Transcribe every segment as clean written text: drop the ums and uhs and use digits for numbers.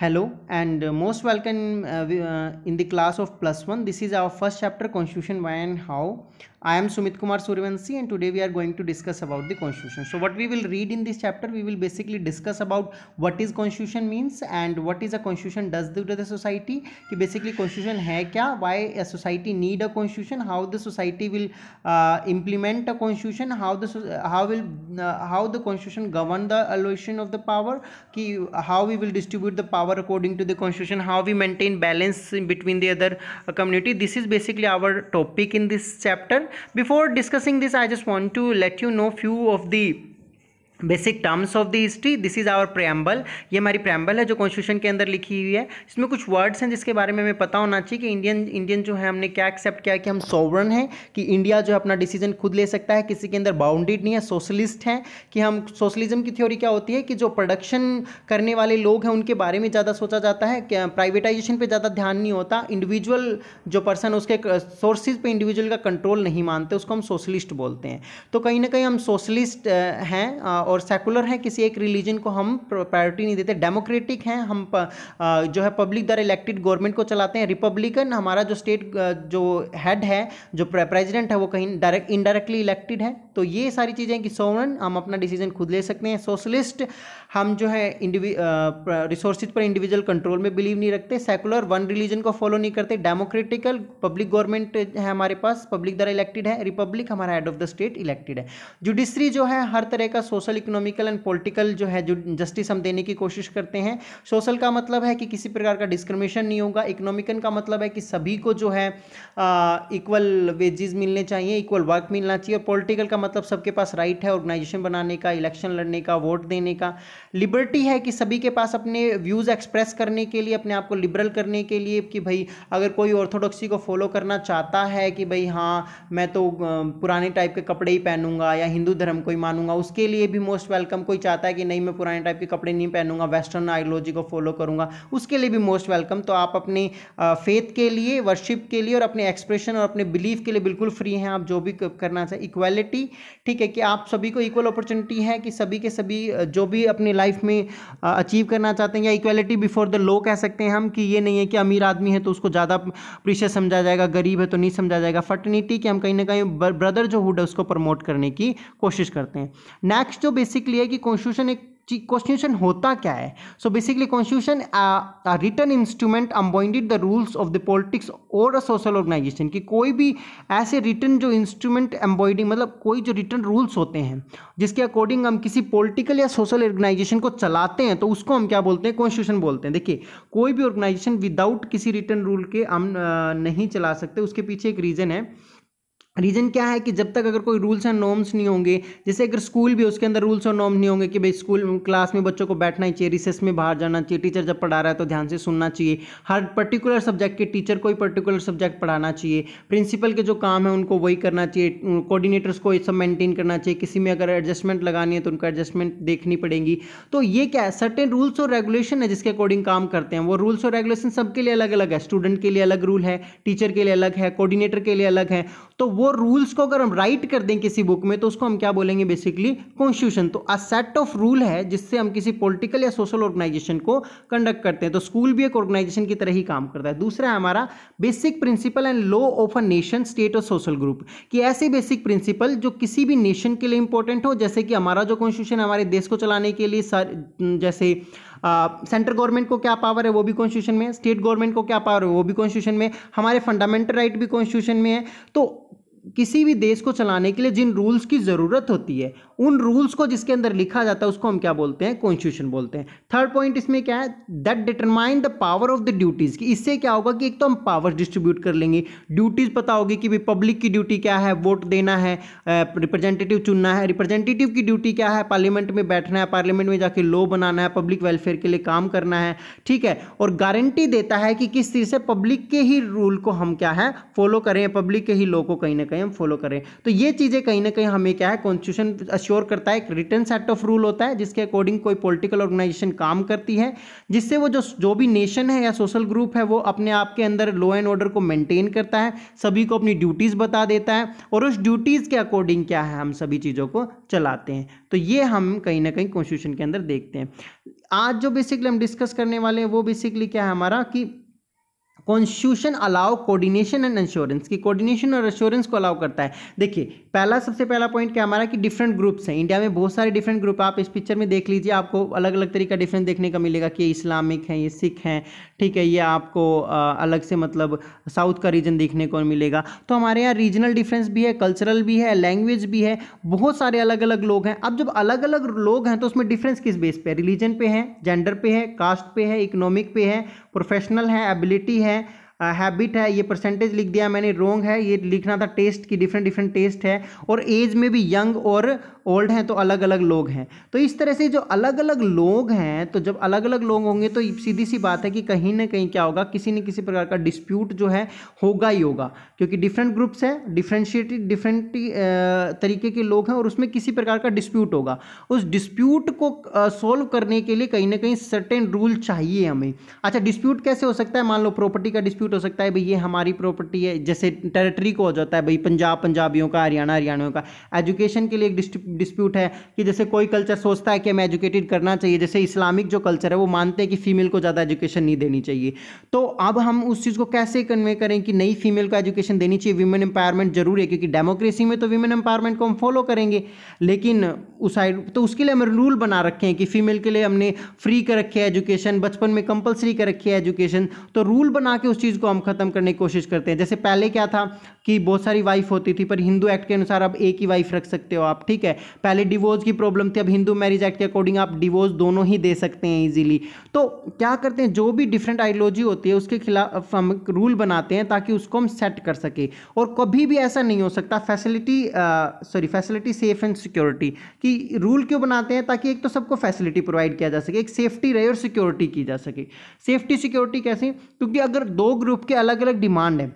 Hello and most welcome in the class of plus one. This is our first chapter, Constitution Why and How. I am Sumit Kumar Suryavanshi and today we are going to discuss about the Constitution. So what we will read in this chapter, we will basically discuss about what is Constitution means and what is a Constitution does do to the society. कि basically Constitution है क्या, why a society need a Constitution, how the society will implement a Constitution, how the Constitution govern the allocation of the power, कि how we will distribute the power according to the Constitution, how we maintain balance between the other community. This is basically our topic in this chapter. Before discussing this, I just want to let you know few of the basic terms of the history. This is our preamble. ये हमारी preamble है जो constitution के अंदर लिखी हुई है. इसमें कुछ वर्ड्स हैं जिसके बारे में हमें पता होना चाहिए कि इंडियन जो है हमने क्या एक्सेप्ट किया कि हम सॉवरन हैं, कि इंडिया जो है अपना डिसीजन खुद ले सकता है, किसी के अंदर बाउंडेड नहीं है. सोशलिस्ट हैं कि हम सोशलिज्म की थ्योरी क्या होती है कि जो प्रोडक्शन करने वाले लोग हैं उनके बारे में ज़्यादा सोचा जाता है, प्राइवेटाइजेशन पर ज़्यादा ध्यान नहीं होता. इंडिविजुअल जो पर्सन उसके सोर्सेज पे इंडिविजुअल का कंट्रोल नहीं मानते, उसको हम सोशलिस्ट बोलते हैं. तो कहीं ना कहीं हम सोशलिस्ट हैं और सेकुलर हैं, किसी एक रिलीजन को हम प्रायोरिटी नहीं देते. डेमोक्रेटिक हैं, हम जो है पब्लिक द्वारा इलेक्टेड गवर्नमेंट को चलाते हैं. रिपब्लिकन, हमारा जो स्टेट जो हेड है, जो प्रेसिडेंट है, वो कहीं इनडायरेक्टली इलेक्टेड है. तो ये सारी चीज़ें कि सोवरेन, हम अपना डिसीजन खुद ले सकते हैं. सोशलिस्ट, हम जो है रिसोर्सेज पर इंडिविजुअल कंट्रोल में बिलीव नहीं रखते. सेकुलर, वन रिलीजन को फॉलो नहीं करते. डेमोक्रेटिकल, पब्लिक गवर्नमेंट है हमारे पास, पब्लिक द्वारा इलेक्टेड है. रिपब्लिक, हमारा head of the state elected है. जुडिशरी जो है हर तरह का सोशल, इकोनॉमिकल एंड पॉलिटिकल जो है जो जस्टिस हम देने की कोशिश करते हैं. सोशल का मतलब है कि किसी प्रकार का डिस्क्रिमिनेशन नहीं होगा. इकोनॉमिकल का मतलब है कि सभी को जो है इक्वल वेजेस मिलने चाहिए, इक्वल वर्क मिलना चाहिए. और पॉलिटिकल का मतलब सबके पास राइट है ऑर्गेनाइजेशन बनाने का, इलेक्शन लड़ने का, वोट देने का. लिबर्टी है कि सभी के पास अपने व्यूज़ एक्सप्रेस करने के लिए, अपने आप को लिबरल करने के लिए, कि भाई अगर कोई ऑर्थोडॉक्सी को फॉलो करना चाहता है कि भाई हाँ मैं तो पुराने टाइप के कपड़े ही पहनूंगा या हिंदू धर्म को ही मानूंगा, उसके लिए भी मोस्ट वेलकम. कोई चाहता है कि नहीं मैं पुराने टाइप के कपड़े नहीं पहनूंगा, वेस्टर्न आइडियोलॉजी को फॉलो करूंगा, उसके लिए भी मोस्ट वेलकम. तो आप अपनी फेथ के लिए, वर्शिप के लिए और अपने एक्सप्रेशन और अपने बिलीफ के लिए बिल्कुल फ्री हैं, आप जो भी करना चाहिए. इक्वालिटी, ठीक है, कि आप सभी को इक्वल अपॉर्चुनिटी है, कि सभी के सभी जो भी अपनी लाइफ में अचीव करना चाहते हैं, या इक्वालिटी बिफोर द लॉ कह सकते हैं हम, कि ये नहीं है कि अमीर आदमी है तो उसको ज़्यादा प्रीशियस समझा जाएगा, गरीब है तो नहीं समझा जाएगा. फर्टर्निटी, कि हम कहीं ना कहीं ब्रदर जो हुड है उसको प्रमोट करने की कोशिश करते हैं. नेक्स्ट जो बेसिकली है कि कॉन्स्टिट्यूशन होता क्या है. So basically constitution written instrument embedded the rules of the politics और अ सोशल ऑर्गेनाइजेशन, कि कोई भी ऐसे रिटन जो इंस्ट्रूमेंट एम्बॉइडिंग, मतलब कोई जो रिटन रूल्स होते हैं जिसके अकॉर्डिंग हम किसी पॉलिटिकल या सोशल ऑर्गेनाइजेशन को चलाते हैं, तो उसको हम क्या बोलते हैं, कॉन्स्टिट्यूशन बोलते हैं. देखिए, कोई भी ऑर्गेनाइजेशन विदाउट किसी रिटन रूल के हम नहीं चला सकते. उसके पीछे एक रीज़न है. रीज़न क्या है कि जब तक अगर कोई रूल्स एंड नॉर्म्स नहीं होंगे, जैसे अगर स्कूल भी उसके अंदर रूल्स और नॉर्म नहीं होंगे कि भाई स्कूल क्लास में बच्चों को बैठना ही चाहिए, रिसेस में बाहर जाना चाहिए, टीचर जब पढ़ा रहा है तो ध्यान से सुनना चाहिए, हर पर्टिकुलर सब्जेक्ट के टीचर को ही पर्टिकुलर सब्जेक्ट पढ़ाना चाहिए, प्रिंसिपल के जो काम है उनको वही करना चाहिए, कोऑर्डिनेटर्स को ये सब मेंटेन करना चाहिए, किसी में अगर एडजस्टमेंट लगानी है तो उनको एडजस्टमेंट देखनी पड़ेगी. तो ये क्या है, सर्टेन रूल्स और रेगुलेशन है जिसके अकॉर्डिंग काम करते हैं. वो रूल्स और रेगुलेशन सबके लिए अलग अलग है. स्टूडेंट के लिए अलग रूल है, टीचर के लिए अलग है, कोऑर्डिनेटर के लिए अलग है. तो वो रूल्स को अगर हम राइट कर दें किसी बुक में तो उसको हम क्या बोलेंगे, बेसिकली कॉन्स्टिट्यूशन. तो अ सेट ऑफ रूल है जिससे हम किसी पॉलिटिकल या सोशल ऑर्गेनाइजेशन को कंडक्ट करते हैं. तो स्कूल भी एक ऑर्गेनाइजेशन की तरह ही काम करता है. दूसरा है हमारा basic principle and law of a nation, state और सोशल ग्रुप, कि ऐसे बेसिक प्रिंसिपल जो किसी भी नेशन के लिए इंपॉर्टेंट हो. जैसे कि हमारा जो कॉन्स्टिट्यूशन है हमारे देश को चलाने के लिए, जैसे सेंट्रल गवर्नमेंट को क्या पावर है वो भी कॉन्स्टिट्यूशन में है, स्टेट गवर्नमेंट को क्या पावर है वो भी कॉन्स्टिट्यूशन में, हमारे फंडामेंटल राइट भी कॉन्स्टिट्यूशन में है. तो किसी भी देश को चलाने के लिए जिन रूल्स की ज़रूरत होती है, उन रूल्स को जिसके अंदर लिखा जाता है उसको हम क्या बोलते हैं, कॉन्स्टिट्यूशन बोलते हैं. थर्ड पॉइंट इसमें क्या है, that determine the power of the duties, कि इससे क्या होगा कि एक तो हम पावर डिस्ट्रीब्यूट कर लेंगे, ड्यूटीज़ पता होगी कि भाई पब्लिक की ड्यूटी क्या है, वोट देना है, रिप्रेजेंटेटिव चुनना है, रिप्रेजेंटेटिव की ड्यूटी क्या है, पार्लियामेंट में बैठना है, पार्लियामेंट में जाके लॉ बनाना है, पब्लिक वेलफेयर के लिए काम करना है, ठीक है. और गारंटी देता है कि किस चीज़ से पब्लिक के ही रूल को हम क्या है फॉलो करें, पब्लिक के ही लॉ को कहीं ना कहीं हम फॉलो करें। तो ये चीज़ें कहीं ना कहीं हमें क्या है, कॉन्स्टिट्यूशन अश्योर करता है। एक रिटन सेट ऑफ रूल होता है जिसके अकॉर्डिंग कोई पॉलिटिकल ऑर्गेनाइजेशन काम करती है, जिससे वो जो भी नेशन है या सोशल ग्रुप है वो अपने आप के अंदर लॉ एंड ऑर्डर को मेंटेन करता है, सभी को अपनी ड्यूटीज़ बता देता है और उस ड्यूटीज़ के अकॉर्डिंग क्या है, हम सभी चीज़ों को चलाते हैं। तो ये हम कहीं ना कहीं कॉन्स्टिट्यूशन के अंदर देखते हैं। आज जो बेसिकली हम डिस्कस करने वाले हैं वो बेसिकली क्या है हमारा, कि constitution allow coordination and insurance, की कोऑर्डिनेशन और एश्योरेंस को अलाउ करता है। देखिए सबसे पहला पॉइंट क्या हमारा, कि डिफरेंट ग्रुप्स हैं इंडिया में, बहुत सारे डिफरेंट ग्रुप। आप इस पिक्चर में देख लीजिए, आपको अलग अलग तरीका डिफरेंस देखने का मिलेगा कि ये इस्लामिक हैं, ये सिख हैं, ठीक है, ये आपको अलग से मतलब साउथ का रीजन देखने को मिलेगा। तो हमारे यहाँ रीजनल डिफरेंस भी है, कल्चरल भी है, लैंग्वेज भी है, बहुत सारे अलग अलग लोग हैं। अब जब अलग अलग लोग हैं तो उसमें डिफरेंस किस बेस पे है, रिलीजन पे है, जेंडर पे है, कास्ट पे है, इकोनॉमिक पे है, प्रोफेशनल है, एबिलिटी है, हैबिट है, ये परसेंटेज लिख दिया मैंने, रॉन्ग है, ये लिखना था टेस्ट की, डिफरेंट डिफरेंट टेस्ट है, और एज में भी यंग और ओल्ड हैं, तो अलग अलग लोग हैं। तो इस तरह से जो अलग अलग लोग हैं, तो जब अलग अलग लोग होंगे तो सीधी सी बात है कि कहीं ना कहीं क्या होगा, किसी न किसी प्रकार का डिस्प्यूट जो है होगा ही होगा, क्योंकि डिफरेंट ग्रुप्स हैं, डिफरेंट तरीके के लोग हैं और उसमें किसी प्रकार का डिस्प्यूट होगा। उस डिस्प्यूट को सोल्व करने के लिए कहीं ना कहीं सर्टेन रूल चाहिए हमें। अच्छा, डिस्प्यूट कैसे हो सकता है, मान लो प्रॉपर्टी का डिस्प्यूट हो सकता है, भाई ये हमारी प्रॉपर्टी है, जैसे टेरिटरी को हो जाता है भाई पंजाब पंजाबियों का, हरियाणा हरियाणियों का। एजुकेशन के लिए एक डिस्प्यूट है कि जैसे कोई कल्चर सोचता है कि हमें एजुकेटेड करना चाहिए, जैसे इस्लामिक जो कल्चर है वो मानते हैं कि फीमेल को ज़्यादा एजुकेशन नहीं देनी चाहिए। तो अब हम उस चीज़ को कैसे कन्वे करें कि नहीं, फीमेल को एजुकेशन देनी चाहिए, वीमेन एम्पावरमेंट जरूरी है, क्योंकि डेमोक्रेसी में तो वीमेन एम्पावरमेंट को हम फॉलो करेंगे, लेकिन उस साइड तो उसके लिए हमने रूल बना रखे हैं कि फीमेल के लिए हमने फ्री कर रखे है एजुकेशन, बचपन में कंपलसरी कर रखी है एजुकेशन। तो रूल बना के उस चीज़ को हम खत्म करने की कोशिश करते हैं। जैसे पहले क्या था कि बहुत सारी वाइफ होती थी, पर हिंदू एक्ट के अनुसार अब एक ही वाइफ रख सकते हो आप, ठीक है। पहले डिवोर्स की प्रॉब्लम थी, अब हिंदू मैरिज एक्ट के अकॉर्डिंग आप डिवोर्स दोनों ही दे सकते हैं इजीली। तो क्या करते हैं, जो भी डिफरेंट आइडियोलॉजी होती है उसके खिलाफ हम रूल बनाते हैं ताकि उसको हम सेट कर सके। और कभी भी ऐसा नहीं हो सकता, फैसिलिटी सेफ एंड सिक्योरिटी की रूल क्यों बनाते हैं, ताकि एक तो सबको फैसिलिटी प्रोवाइड किया जा सके, एक सेफ्टी रहे और सिक्योरिटी की जा सके। सेफ्टी सिक्योरिटी कैसे, क्योंकि अगर दो ग्रुप के अलग अलग डिमांड है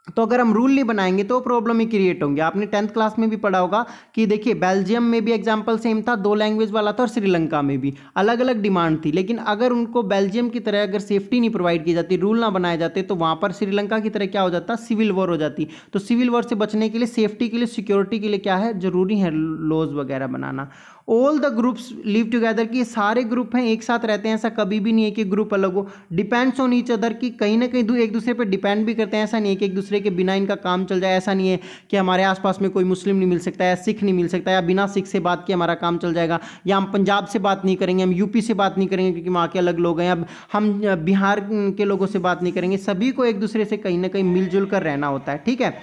तो अगर हम रूल नहीं बनाएंगे तो प्रॉब्लम ही क्रिएट होंगे। आपने 10th क्लास में भी पढ़ा होगा कि देखिए बेल्जियम में भी एग्जांपल सेम था, 2 लैंग्वेज वाला था, और श्रीलंका में भी अलग अलग डिमांड थी, लेकिन अगर उनको बेल्जियम की तरह अगर सेफ्टी नहीं प्रोवाइड की जाती, रूल ना बनाए जाते, तो वहाँ पर श्रीलंका की तरह क्या हो जाता, सिविल वॉर हो जाती। तो सिविल वॉर से बचने के लिए, सेफ्टी के लिए, सिक्योरिटी के लिए क्या है, जरूरी है लॉज वगैरह बनाना। All the groups live together, कि सारे ग्रुप हैं एक साथ रहते हैं, ऐसा कभी भी नहीं है कि ग्रुप अलग हो। डिपेंड्स ऑन ईच अदर, की कहीं ना कहीं एक दूसरे पर डिपेंड भी करते हैं, ऐसा नहीं है कि एक दूसरे के बिना इनका काम चल जाए। ऐसा नहीं है कि हमारे आसपास में कोई मुस्लिम नहीं मिल सकता, या सिख नहीं मिल सकता, या बिना सिख से बात किए हमारा काम चल जाएगा, या हम पंजाब से बात नहीं करेंगे, हम यूपी से बात नहीं करेंगे क्योंकि वहाँ के अलग लोग हैं, अब हम बिहार के लोगों से बात नहीं करेंगे। सभी को एक दूसरे से कहीं ना कहीं मिलजुल कर रहना होता है, ठीक है।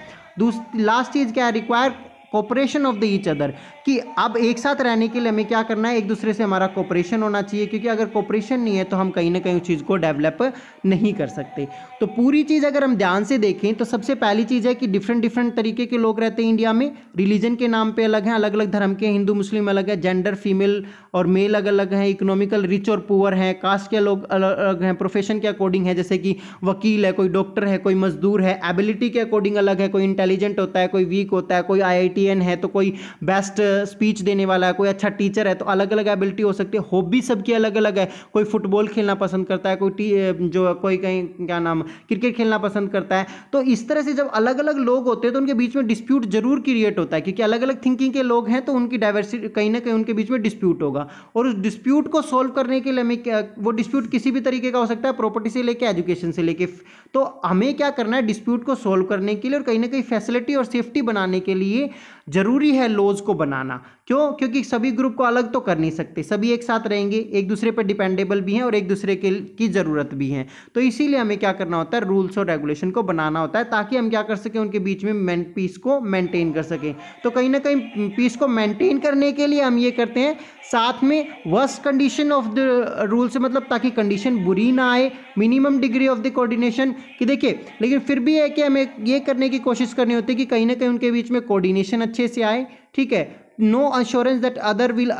लास्ट चीज़ क्या है, require cooperation of the each other, कि अब एक साथ रहने के लिए हमें क्या करना है, एक दूसरे से हमारा कोऑपरेशन होना चाहिए, क्योंकि अगर कोऑपरेशन नहीं है तो हम कहीं ना कहीं उस चीज़ को डेवलप नहीं कर सकते। तो पूरी चीज़ अगर हम ध्यान से देखें तो सबसे पहली चीज़ है कि डिफरेंट तरीके के लोग रहते हैं इंडिया में, रिलीजन के नाम पे अलग हैं, अलग अलग धर्म के, हिंदू मुस्लिम अलग है, जेंडर फीमेल और मेल अलग अलग हैं, इकोनॉमिकल रिच और पुअर हैं, कास्ट के लोग अलग अलग हैं, प्रोफेशन के अकॉर्डिंग है, जैसे कि वकील है, कोई डॉक्टर है, कोई मजदूर है, एबिलिटी के अकॉर्डिंग अलग है, कोई इंटेलिजेंट होता है, कोई वीक होता है, कोई IITN है तो कोई बेस्ट स्पीच देने वाला है, कोई अच्छा टीचर है, तो अलग अलग एबिलिटी हो सकती है। हॉबी सबकी अलग अलग है, कोई फुटबॉल खेलना पसंद करता है, कोई कहीं क्या नाम क्रिकेट खेलना पसंद करता है। तो इस तरह से जब अलग अलग लोग होते हैं तो उनके बीच में डिस्प्यूट जरूर क्रिएट होता है, क्योंकि अलग अलग थिंकिंग के लोग हैं तो उनकी डाइवर्सिटी कहीं ना कहीं उनके बीच में डिस्प्यूट होगा। और उस डिस्प्यूट को सोल्व करने के लिए हमें क्या, वो डिस्प्यूट किसी भी तरीके का हो सकता है, प्रॉपर्टी से लेके एजुकेशन से लेके, तो हमें क्या करना है, डिस्प्यूट को सोल्व करने के लिए और कहीं ना कहीं फैसिलिटी और सेफ्टी बनाने के लिए जरूरी है लॉज को बनाना। क्यों, क्योंकि सभी ग्रुप को अलग तो कर नहीं सकते, सभी एक साथ रहेंगे, एक दूसरे पर डिपेंडेबल भी हैं और एक दूसरे की ज़रूरत भी है। तो इसीलिए हमें क्या करना होता है, रूल्स और रेगुलेशन को बनाना होता है, ताकि हम क्या कर सकें, उनके बीच में पीस को मेंटेन कर सकें। तो कहीं ना कहीं पीस को मेंटेन करने के लिए हम ये करते हैं, साथ में worst condition of the rule से मतलब ताकि कंडीशन बुरी ना आए, minimum degree of the coordination, कि देखिए लेकिन फिर भी है कि हमें ये करने की कोशिश करनी होती है कि कहीं ना कहीं उनके बीच में कोऑर्डिनेशन अच्छे से आए, ठीक है। No assurance that other will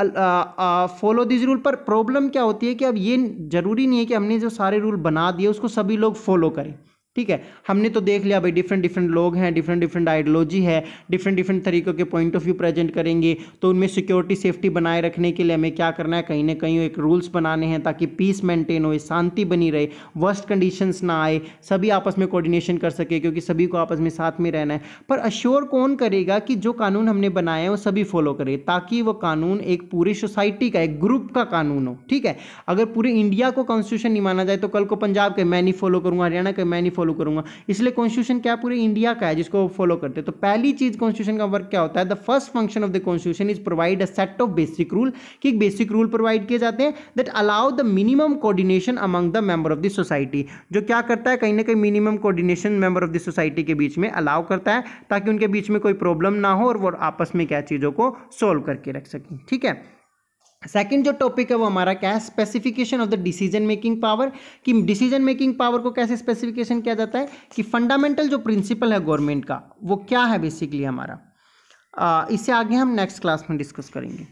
follow this rule. पर प्रॉब्लम क्या होती है कि अब ये जरूरी नहीं है कि हमने जो सारे रूल बना दिए उसको सभी लोग फॉलो करें, ठीक है। हमने तो देख लिया भाई डिफरेंट डिफरेंट लोग हैं, डिफरेंट डिफरेंट आइडियोलॉजी है, डिफरेंट डिफरेंट तरीकों के पॉइंट ऑफ व्यू प्रेजेंट करेंगे, तो उनमें सिक्योरिटी सेफ्टी बनाए रखने के लिए हमें क्या करना है, कहीं ना कहीं एक रूल्स बनाने हैं ताकि पीस मेंटेन हो, शांति बनी रहे, वर्स्ट कंडीशंस ना आए, सभी आपस में कोऑर्डिनेशन कर सके, क्योंकि सभी को आपस में साथ में रहना है। पर अश्योर कौन करेगा कि जो कानून हमने बनाए हैं वो सभी फॉलो करे, ताकि वो कानून एक पूरी सोसाइटी का, एक ग्रुप का कानून हो। ठीक है, अगर पूरे इंडिया को कॉन्स्टिट्यूशन नहीं माना जाए तो कल को पंजाब के मैं नहीं फॉलो करूंगा, हरियाणा के मैं नहीं फॉलो करूंगा, इसलिए कॉन्स्टिट्यूशन क्या पूरे इंडिया का है जिसको फॉलो करते हैं। तो पहली चीज कॉन्स्टिट्यूशन का वर्क क्या होता है, the first function of the constitution is provide a set of basic rule, कि बेसिक रूल प्रोवाइड किए जाते हैं that allow the minimum coordination among the member of the society, जो क्या करता है कहीं ना कहीं minimum coordination member of the society के बीच में अलाउ करता है, ताकि उनके बीच में कोई प्रॉब्लम ना हो और वो आपस में क्या चीजों को सोल्व करके रख सकें। ठीक है, सेकंड जो टॉपिक है वो हमारा क्या है, specification of the decision making power, कि डिसीजन मेकिंग पावर को कैसे स्पेसिफिकेशन किया जाता है, कि फंडामेंटल जो प्रिंसिपल है गवर्नमेंट का वो क्या है बेसिकली हमारा। इससे आगे हम नेक्स्ट क्लास में डिस्कस करेंगे।